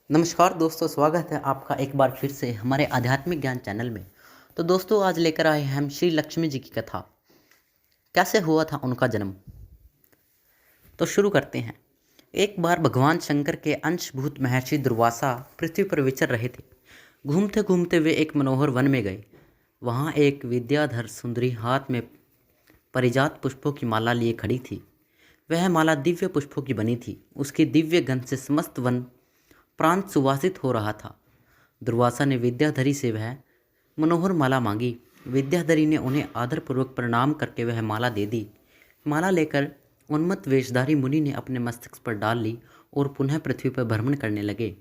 नमस्कार दोस्तों, स्वागत है आपका एक बार फिर से हमारे आध्यात्मिक ज्ञान चैनल में। तो दोस्तों, आज लेकर आए हैं हम श्री लक्ष्मी जी की कथा। कैसे हुआ था उनका जन्म, तो शुरू करते हैं। एक बार भगवान शंकर के अंशभूत महर्षि दुर्वासा पृथ्वी पर विचर रहे थे। घूमते घूमते वे एक मनोहर वन में गए। वहाँ एक विद्याधर सुंदरी हाथ में परिजात पुष्पों की माला लिए खड़ी थी। वह माला दिव्य पुष्पों की बनी थी। उसकी दिव्य गंध से समस्त वन प्रांत सुवासित हो रहा था। दुर्वासा ने विद्याधरी से वह मनोहर माला मांगी। विद्याधरी ने उन्हें आदरपूर्वक प्रणाम करके वह माला दे दी। माला लेकर उन्मत्त वेशधारी मुनि ने अपने मस्तक पर डाल ली और पुनः पृथ्वी पर भ्रमण करने लगे।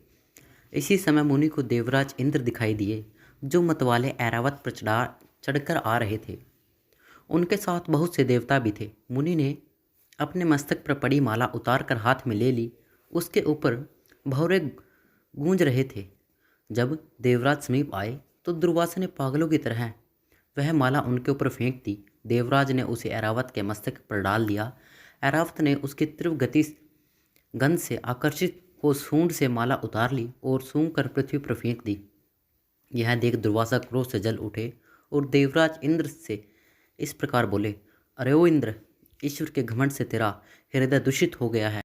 इसी समय मुनि को देवराज इंद्र दिखाई दिए, जो मतवाले ऐरावत पर चढ़कर आ रहे थे। उनके साथ बहुत से देवता भी थे। मुनि ने अपने मस्तक पर पड़ी माला उतार कर हाथ में ले ली। उसके ऊपर भौरे गूंज रहे थे। जब देवराज समीप आए तो दुर्वासा ने पागलों की तरह वह माला उनके ऊपर फेंक दी। देवराज ने उसे ऐरावत के मस्तक पर डाल दिया। ऐरावत ने उसकी तीव्र गति गंध से आकर्षित हो सूंड से माला उतार ली और सूंघ कर पृथ्वी पर फेंक दी। यह देख दुर्वासा क्रोध से जल उठे और देवराज इंद्र से इस प्रकार बोले, अरे ओ इंद्र, ईश्वर के घमंड से तेरा हृदय दूषित हो गया है।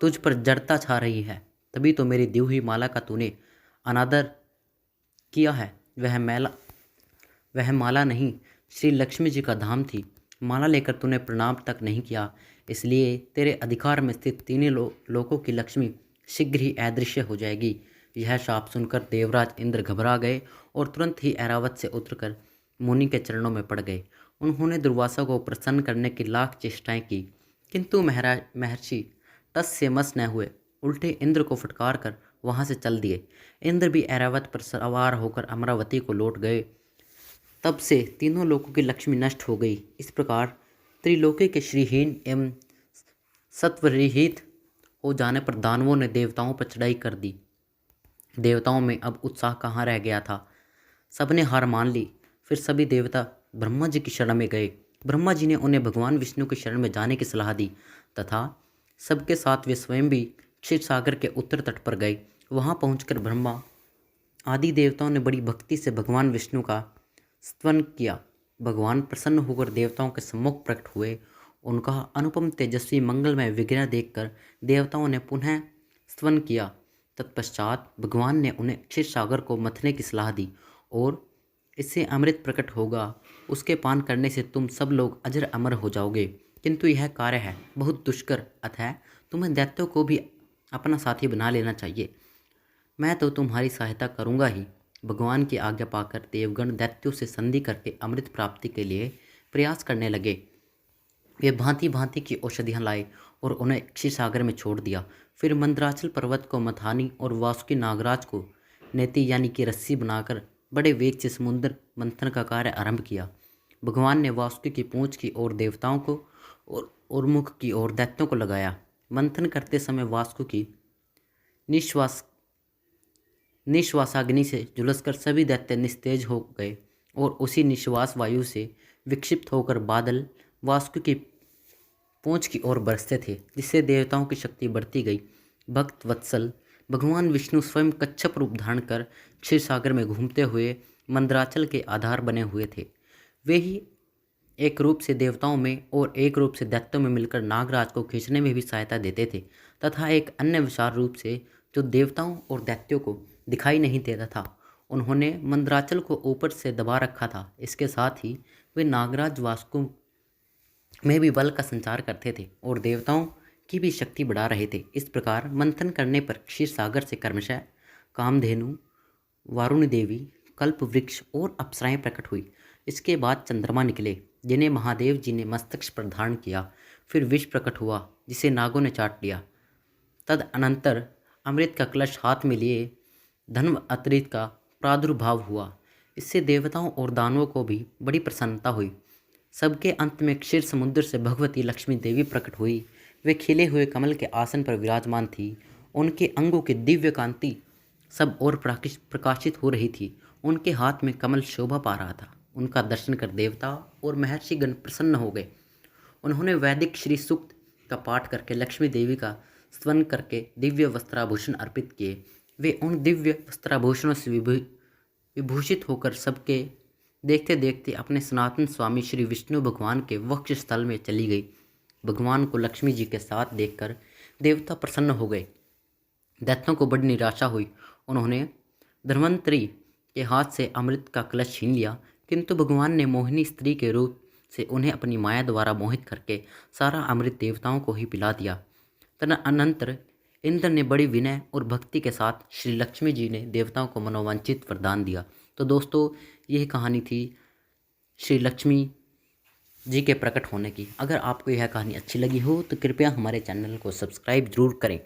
तुझ पर जड़ता छा रही है, तभी तो मेरी दी हुई माला का तूने अनादर किया है। वह माला नहीं, श्री लक्ष्मी जी का धाम थी। माला लेकर तूने प्रणाम तक नहीं किया, इसलिए तेरे अधिकार में स्थित तीनों लोकों की लक्ष्मी शीघ्र ही अदृश्य हो जाएगी। यह शाप सुनकर देवराज इंद्र घबरा गए और तुरंत ही ऐरावत से उतरकर मुनि के चरणों में पड़ गए। उन्होंने दुर्वासा को प्रसन्न करने की लाख चेष्टाएं की, किंतु महर्षि टस से मस न हुए। उल्टे इंद्र को फटकार कर वहां से चल दिए। इंद्र भी ऐरावत पर सवार होकर अमरावती को लौट गए। तब से तीनों लोकों की लक्ष्मी नष्ट हो गई। इस प्रकार त्रिलोकी के श्रीहीन एवं सत्वरहित हो जाने पर दानवों ने देवताओं पर चढ़ाई कर दी। देवताओं में अब उत्साह कहाँ रह गया था। सबने हार मान ली। फिर सभी देवता ब्रह्मा जी की शरण में गए। ब्रह्मा जी ने उन्हें भगवान विष्णु की शरण में जाने की सलाह दी तथा सबके साथ वे स्वयं भी क्षीर सागर के उत्तर तट पर गए। वहां पहुंचकर ब्रह्मा आदि देवताओं ने बड़ी भक्ति से भगवान विष्णु का स्तवन किया। भगवान प्रसन्न होकर देवताओं के सम्मुख प्रकट हुए। उनका अनुपम तेजस्वी मंगलमय विग्रह देखकर देवताओं ने पुनः स्तवन किया। तत्पश्चात भगवान ने उन्हें क्षीर सागर को मथने की सलाह दी और इससे अमृत प्रकट होगा, उसके पान करने से तुम सब लोग अजर अमर हो जाओगे। किंतु यह कार्य है बहुत दुष्कर, अतः तुम्हें दैत्यों को भी अपना साथी बना लेना चाहिए। मैं तो तुम्हारी सहायता करूंगा ही। भगवान की आज्ञा पाकर देवगण दैत्यों से संधि करके अमृत प्राप्ति के लिए प्रयास करने लगे। वे भांति भांति की औषधियाँ लाए और उन्हें क्षीर सागर में छोड़ दिया। फिर मंदराचल पर्वत को मथानी और वासुकी नागराज को नेति यानी कि रस्सी बनाकर बड़े वेग से समुद्र मंथन का कार्य आरंभ किया। भगवान ने वासुकी की पूंछ की ओर देवताओं को और मुख की ओर दैत्यों को लगाया। मंथन करते समय वासुकी निश्वासाग्नि से झुलसकर सभी दैत्य निस्तेज हो गए और उसी निश्वास वायु से विक्षिप्त होकर बादल वासुकी की पूंछ की ओर बरसते थे, जिससे देवताओं की शक्ति बढ़ती गई। भक्त वत्सल भगवान विष्णु स्वयं कच्छप रूप धारण कर क्षीर सागर में घूमते हुए मंदराचल के आधार बने हुए थे। वे ही एक रूप से देवताओं में और एक रूप से दैत्यों में मिलकर नागराज को खींचने में भी सहायता देते थे तथा एक अन्य विशाल रूप से जो देवताओं और दैत्यों को दिखाई नहीं देता था। उन्होंने मंदराचल को ऊपर से दबा रखा था। इसके साथ ही वे नागराज वासुकी में भी बल का संचार करते थे और देवताओं की भी शक्ति बढ़ा रहे थे। इस प्रकार मंथन करने पर क्षीर सागर से क्रमशः कामधेनु, वारुणी देवी, कल्प वृक्ष और अप्सराएं प्रकट हुई। इसके बाद चंद्रमा निकले, जिन्हें महादेव जी ने मस्तक पर धारण किया। फिर विष प्रकट हुआ, जिसे नागों ने चाट लिया। तदअनंतर अमृत का कलश हाथ में लिए धन्व अतृत का प्रादुर्भाव हुआ। इससे देवताओं और दानवों को भी बड़ी प्रसन्नता हुई। सबके अंत में क्षीर समुद्र से भगवती लक्ष्मी देवी प्रकट हुई। वे खिले हुए कमल के आसन पर विराजमान थी। उनके अंगों की दिव्य कांति सब और प्रकाशित हो रही थी। उनके हाथ में कमल शोभा पा रहा था। उनका दर्शन कर देवता और महर्षिगण प्रसन्न हो गए। उन्होंने वैदिक श्री सूक्त का पाठ करके लक्ष्मी देवी का स्तवन करके दिव्य वस्त्राभूषण अर्पित किए। वे उन दिव्य वस्त्राभूषणों से विभूषित होकर सबके देखते देखते अपने सनातन स्वामी श्री विष्णु भगवान के वक्ष स्थल में चली गई। भगवान को लक्ष्मी जी के साथ देखकर देवता प्रसन्न हो गए। दैत्यों को बड़ी निराशा हुई। उन्होंने धन्वंतरी के हाथ से अमृत का कलश छीन लिया, किंतु भगवान ने मोहिनी स्त्री के रूप से उन्हें अपनी माया द्वारा मोहित करके सारा अमृत देवताओं को ही पिला दिया। तदनंतर इंद्र ने बड़ी विनय और भक्ति के साथ श्री लक्ष्मी जी ने देवताओं को मनोवांछित वरदान दिया। तो दोस्तों, यह कहानी थी श्री लक्ष्मी जी के प्रकट होने की। अगर आपको यह कहानी अच्छी लगी हो तो कृपया हमारे चैनल को सब्सक्राइब जरूर करें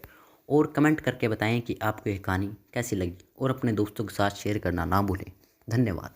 और कमेंट करके बताएं कि आपको यह कहानी कैसी लगी, और अपने दोस्तों के साथ शेयर करना ना भूलें। धन्यवाद।